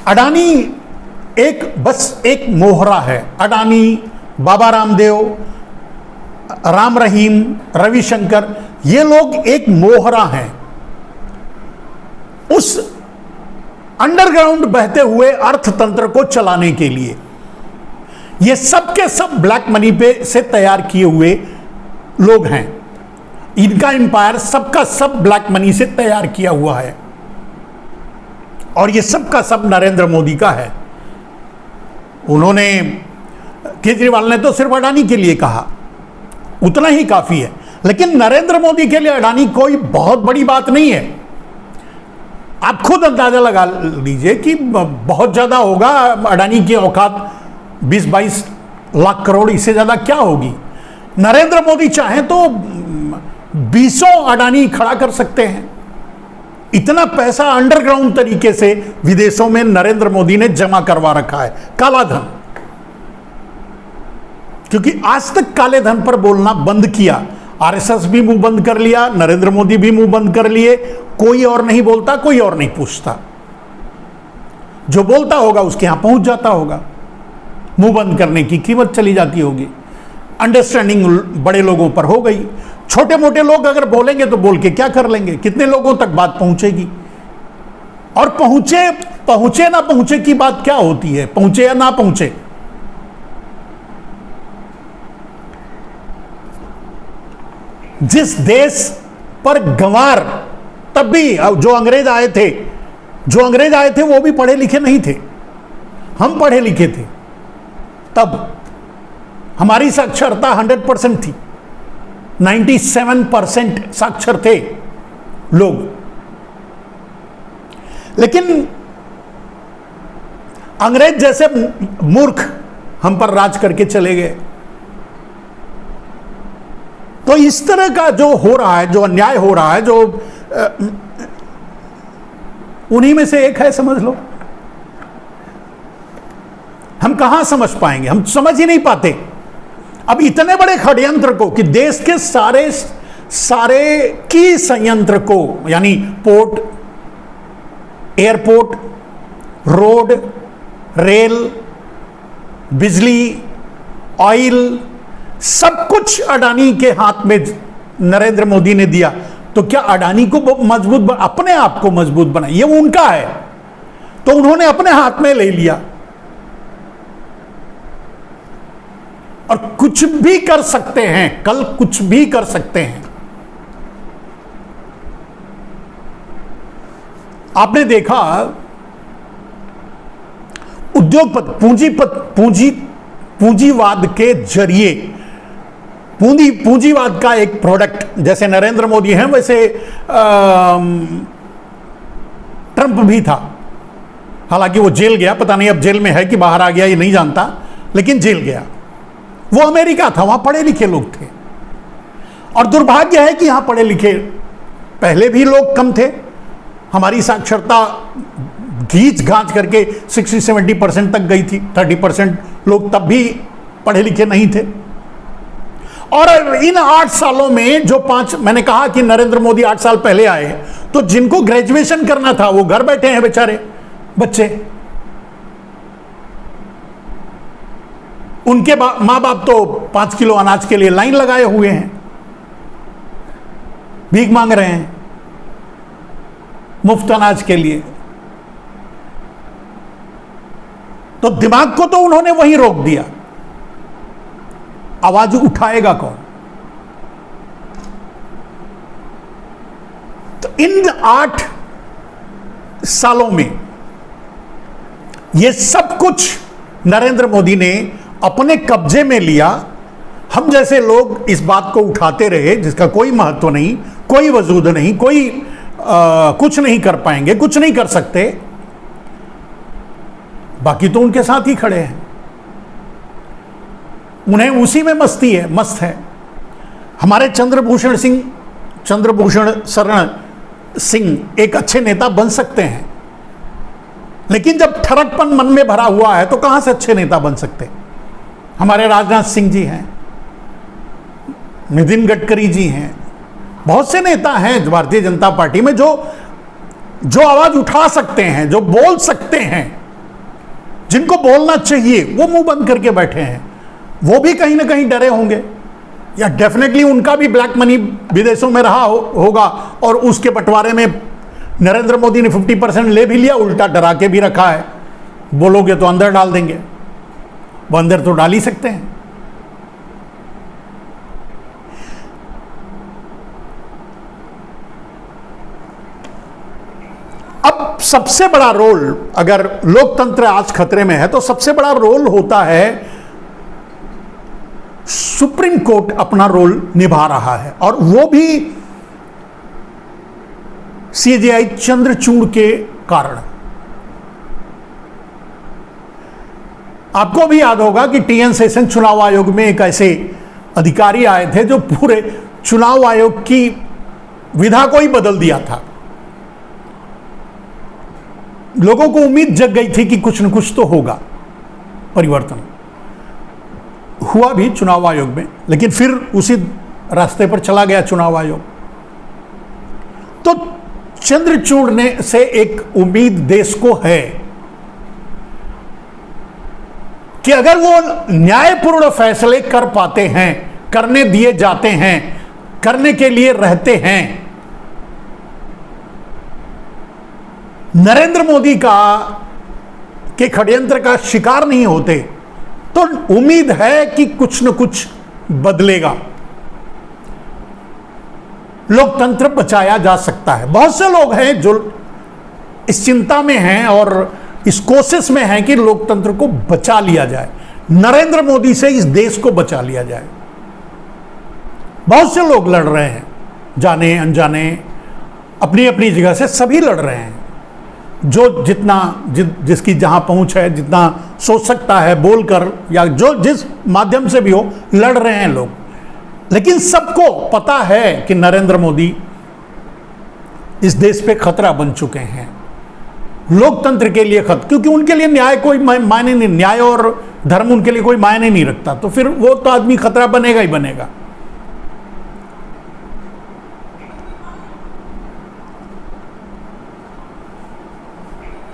अडानी बस एक मोहरा है। अडानी, बाबा रामदेव, राम रहीम, रविशंकर, ये लोग एक मोहरा हैं उस अंडरग्राउंड बहते हुए अर्थतंत्र को चलाने के लिए। ये सब के सब ब्लैक मनी पे से तैयार किए हुए लोग हैं। इनका एम्पायर सबका सब ब्लैक मनी से तैयार किया हुआ है और ये सब का सब नरेंद्र मोदी का है। उन्होंने, केजरीवाल ने तो सिर्फ अडानी के लिए कहा, उतना ही काफी है, लेकिन नरेंद्र मोदी के लिए अडानी कोई बहुत बड़ी बात नहीं है। आप खुद अंदाजा लगा लीजिए कि बहुत ज्यादा होगा अडानी की औकात 20-22 लाख करोड़, इससे ज्यादा क्या होगी। नरेंद्र मोदी चाहें तो 20 अडानी खड़ा कर सकते हैं। इतना पैसा अंडरग्राउंड तरीके से विदेशों में नरेंद्र मोदी ने जमा करवा रखा है, काला धन। क्योंकि आज तक काले धन पर बोलना बंद किया, आरएसएस भी मुंह बंद कर लिया, नरेंद्र मोदी भी मुंह बंद कर लिए, कोई और नहीं बोलता, कोई और नहीं पूछता। जो बोलता होगा उसके यहां पहुंच जाता होगा, मुंह बंद करने की कीमत चली जाती होगी। अंडरस्टैंडिंग बड़े लोगों पर हो गई। छोटे मोटे लोग अगर बोलेंगे तो बोल के क्या कर लेंगे, कितने लोगों तक बात पहुंचेगी। और पहुंचे ना पहुंचे की बात क्या होती है, पहुंचे या ना पहुंचे। जिस देश पर गंवार, तब भी जो अंग्रेज आए थे वो भी पढ़े लिखे नहीं थे, हम पढ़े लिखे थे। तब हमारी साक्षरता 100% थी, 97% साक्षर थे लोग। लेकिन अंग्रेज जैसे मूर्ख हम पर राज करके चले गए। तो इस तरह का जो हो रहा है, जो अन्याय हो रहा है, जो उन्हीं में से एक है, समझ लो। हम कहां समझ पाएंगे, हम समझ ही नहीं पाते। अब इतने बड़े षड्यंत्र को कि देश के सारे की संयंत्र को, यानी पोर्ट, एयरपोर्ट, रोड, रेल, बिजली, ऑयल, सब कुछ अडानी के हाथ में नरेंद्र मोदी ने दिया। तो क्या अडानी को मजबूत, अपने आप को मजबूत बना, ये उनका है, तो उन्होंने अपने हाथ में ले लिया और कुछ भी कर सकते हैं, कल कुछ भी कर सकते हैं। आपने देखा उद्योगपति, पूंजीवाद के जरिए, पूंजीवाद का एक प्रोडक्ट, जैसे नरेंद्र मोदी हैं वैसे ट्रंप भी था। हालांकि वो जेल गया, पता नहीं अब जेल में है कि बाहर आ गया, ये नहीं जानता, लेकिन जेल गया। वो अमेरिका था, वहां पढ़े लिखे लोग थे। और दुर्भाग्य है कि यहां पढ़े लिखे पहले भी लोग कम थे। हमारी साक्षरता घींच घांच करके 60-70% तक गई थी, 30% लोग तब भी पढ़े लिखे नहीं थे। और इन 8 सालों में जो मैंने कहा कि नरेंद्र मोदी 8 साल पहले आए, तो जिनको ग्रेजुएशन करना था वो घर बैठे हैं बेचारे बच्चे। उनके मां बाप तो 5 किलो अनाज के लिए लाइन लगाए हुए हैं, भीख मांग रहे हैं मुफ्त अनाज के लिए। तो दिमाग को तो उन्होंने वहीं रोक दिया। आवाज उठाएगा कौन? तो इन 8 सालों में ये सब कुछ नरेंद्र मोदी ने अपने कब्जे में लिया। हम जैसे लोग इस बात को उठाते रहे जिसका कोई महत्व नहीं, कोई वजूद नहीं, कोई कुछ नहीं कर पाएंगे, कुछ नहीं कर सकते। बाकी तो उनके साथ ही खड़े हैं, उन्हें उसी में मस्त है। हमारे चंद्रभूषण शरण सिंह एक अच्छे नेता बन सकते हैं, लेकिन जब ठरकपन मन में भरा हुआ है तो कहां से अच्छे नेता बन सकते। हमारे राजनाथ सिंह जी हैं, नितिन गडकरी जी हैं, बहुत से नेता हैं भारतीय जनता पार्टी में जो आवाज उठा सकते हैं, जो बोल सकते हैं, जिनको बोलना चाहिए वो मुंह बंद करके बैठे हैं, वो भी कहीं ना कहीं डरे होंगे, या डेफिनेटली उनका भी ब्लैक मनी विदेशों में रहा होगा और उसके बंटवारे में नरेंद्र मोदी ने 50% ले भी लिया, उल्टा डरा के भी रखा है। बोलोगे तो अंदर डाल देंगे, वो अंदर तो डाल ही सकते हैं। अब सबसे बड़ा रोल, अगर लोकतंत्र आज खतरे में है तो सबसे बड़ा रोल होता है, सुप्रीम कोर्ट अपना रोल निभा रहा है, और वो भी सीजेआई चंद्रचूड़ के कारण। आपको भी याद होगा कि टीएन शेषन चुनाव आयोग में एक ऐसे अधिकारी आए थे जो पूरे चुनाव आयोग की विधा को ही बदल दिया था। लोगों को उम्मीद जग गई थी कि कुछ न कुछ तो होगा, परिवर्तन हुआ भी चुनाव आयोग में, लेकिन फिर उसी रास्ते पर चला गया चुनाव आयोग। तो चंद्रचूड़ ने से एक उम्मीद देश को है कि अगर वो न्यायपूर्ण फैसले कर पाते हैं, करने दिए जाते हैं, करने के लिए रहते हैं, नरेंद्र मोदी के षड्यंत्र का शिकार नहीं होते, तो उम्मीद है कि कुछ न कुछ बदलेगा, लोकतंत्र बचाया जा सकता है। बहुत से लोग हैं जो इस चिंता में हैं और इस कोशिश में हैं कि लोकतंत्र को बचा लिया जाए, नरेंद्र मोदी से इस देश को बचा लिया जाए। बहुत से लोग लड़ रहे हैं, जाने अनजाने, अपनी अपनी जगह से सभी लड़ रहे हैं। जो जिसकी जहां पहुंच है, जितना सोच सकता है बोलकर या जो जिस माध्यम से भी हो, लड़ रहे हैं लोग। लेकिन सबको पता है कि नरेंद्र मोदी इस देश पे खतरा बन चुके हैं, लोकतंत्र के लिए खतरा, क्योंकि उनके लिए न्याय कोई मायने नहीं, न्याय और धर्म उनके लिए कोई मायने नहीं रखता, तो फिर वो तो आदमी खतरा बनेगा ही बनेगा।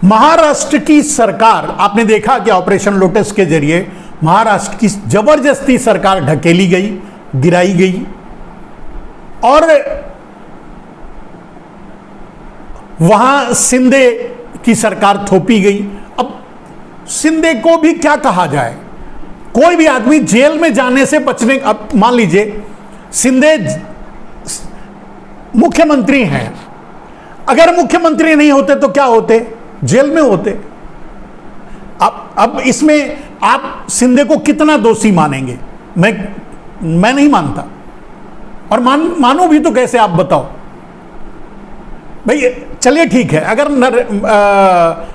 महाराष्ट्र की सरकार, आपने देखा कि ऑपरेशन लोटस के जरिए महाराष्ट्र की जबरदस्ती सरकार ढकेली गई, गिराई गई, और वहां शिंदे की सरकार थोपी गई। अब शिंदे को भी क्या कहा जाए, कोई भी आदमी जेल में जाने से बचने, अब मान लीजिए शिंदे मुख्यमंत्री हैं, अगर मुख्यमंत्री नहीं होते तो क्या होते, जेल में होते। अब इसमें आप शिंदे को कितना दोषी मानेंगे, मैं नहीं मानता, और मानो भी तो कैसे, आप बताओ भाई। चलिए ठीक है, अगर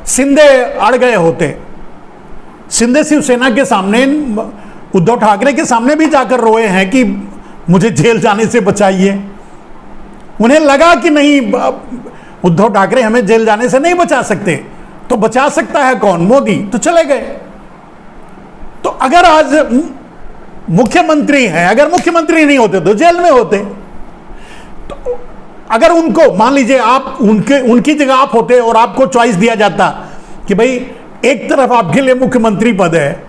शिंदे अड़ गए होते, शिंदे शिवसेना के सामने, उद्धव ठाकरे के सामने भी जाकर रोए हैं कि मुझे जेल जाने से बचाइए। उन्हें लगा कि नहीं, उद्धव ठाकरे हमें जेल जाने से नहीं बचा सकते, तो बचा सकता है कौन, मोदी, तो चले गए। तो अगर आज मुख्यमंत्री हैं, अगर मुख्यमंत्री नहीं होते तो जेल में होते। तो अगर उनको, मान लीजिए आप उनकी जगह आप होते और आपको चॉइस दिया जाता कि भाई एक तरफ आपके लिए मुख्यमंत्री पद है,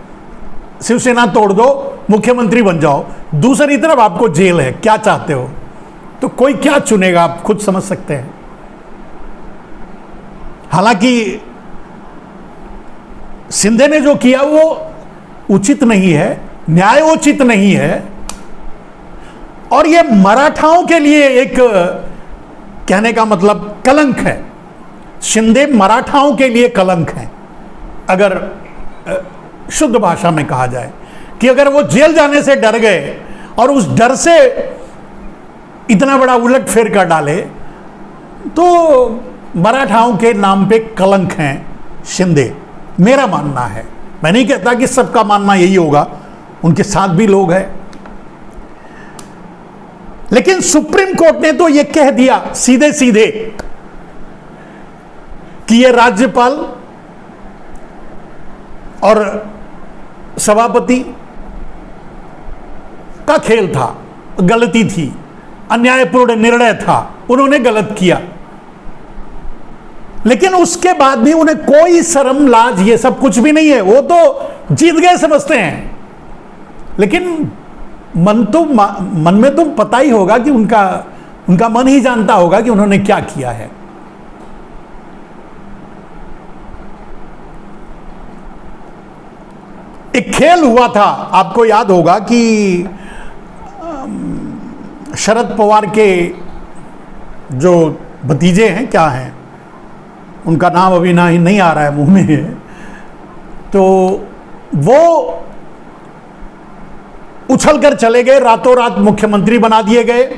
शिवसेना तोड़ दो, मुख्यमंत्री बन जाओ, दूसरी तरफ आपको जेल है, क्या चाहते हो, तो कोई क्या चुनेगा, आप खुद समझ सकते हैं। हालांकि शिंदे ने जो किया वो उचित नहीं है, न्यायोचित नहीं है, और ये मराठाओं के लिए एक, कहने का मतलब, कलंक है। शिंदे मराठाओं के लिए कलंक है, अगर शुद्ध भाषा में कहा जाए, कि अगर वो जेल जाने से डर गए और उस डर से इतना बड़ा उलट फेर कर डाले, तो मराठाओं के नाम पे कलंक हैं शिंदे, मेरा मानना है। मैं नहीं कहता कि सबका मानना यही होगा, उनके साथ भी लोग हैं, लेकिन सुप्रीम कोर्ट ने तो यह कह दिया सीधे सीधे कि यह राज्यपाल और सभापति का खेल था, गलती थी, अन्यायपूर्ण निर्णय था, उन्होंने गलत किया। लेकिन उसके बाद भी उन्हें कोई शर्म लाज ये सब कुछ भी नहीं है, वो तो जीत गए समझते हैं। लेकिन मन में तो पता ही होगा कि उनका मन ही जानता होगा कि उन्होंने क्या किया है। एक खेल हुआ था, आपको याद होगा कि शरद पवार के जो भतीजे हैं, क्या हैं उनका नाम अभी नहीं आ रहा है मुंह में, तो वो उछल कर चले गए, रातों रात मुख्यमंत्री बना दिए गए।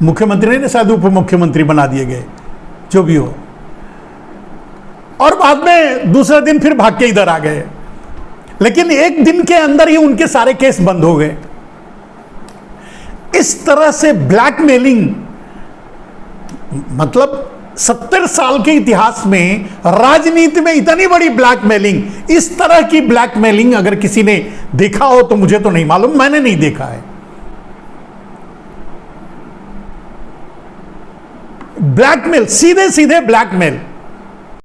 मुख्यमंत्री ने शायद उप मुख्यमंत्री बना दिए गए, जो भी हो, और बाद में दूसरे दिन फिर भाग के इधर आ गए। लेकिन एक दिन के अंदर ही उनके सारे केस बंद हो गए। इस तरह से ब्लैकमेलिंग, मतलब 70 साल के इतिहास में राजनीति में इतनी बड़ी ब्लैकमेलिंग, इस तरह की ब्लैकमेलिंग अगर किसी ने देखा हो तो मुझे तो नहीं मालूम, मैंने नहीं देखा है। ब्लैकमेल, सीधे सीधे ब्लैकमेल।